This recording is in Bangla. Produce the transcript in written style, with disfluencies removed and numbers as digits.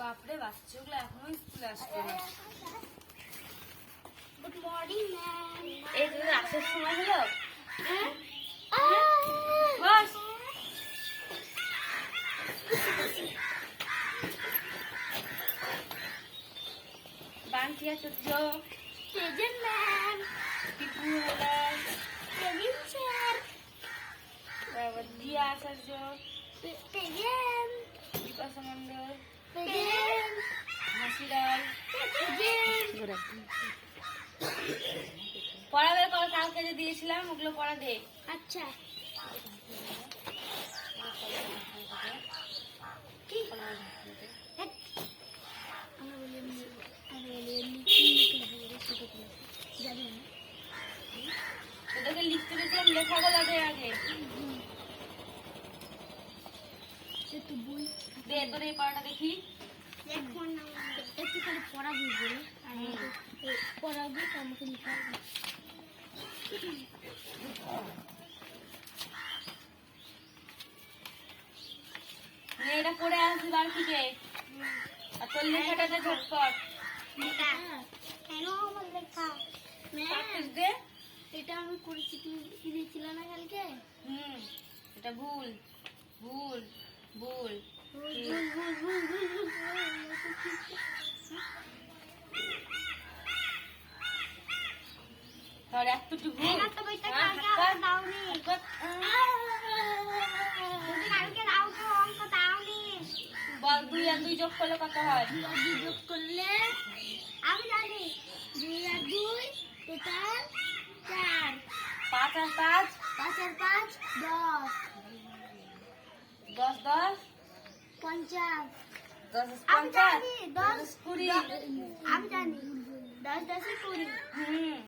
বাপরে বাচ্চাগুলো এখনো স্কুলে আসবে না। Good morning ma'am. এই তোদের আসার সময় হলো? বস। বান্টি আছে জো। Present ma'am. টিপু হলো। Present sir. তারপর দিয়া আসার জো। Present. Bipasha Mondal. Present. Hasilal. Present. পড়া বের কর, কালকে যে দিয়েছিলাম ওগুলো পড়া দে। আচ্ছা। তোদেরকে লিখতে দিয়েছিলাম, লেখাগুলো দে আগে। দে তোর এই পড়াটা দেখি। একটু খালি পড়া বুঝবো আর পড়া দিয়ে আমাকে লিখা হবে। এটা পড়ে আসবি বার থেকে। আর তোর লেখাটাতে ঝটপট কেন আমার লেখা প্র্যাকটিস দে। এটা আমি করেছি, তুমি কি দিয়েছিল না কালকে? এটা ভুল ভুল ভুল। তোর এতটুকু ভুল। বল 2 আর 2 যোগ করলে কত হয়? 2 আর 2 যোগ করলে আমি জানি 2 আর 2 টোটাল 4। 5 আর 5 5 আর 5 10। 10 10 50। 10 আমি জানি 50 10 20 আমি জানি 10 10 20।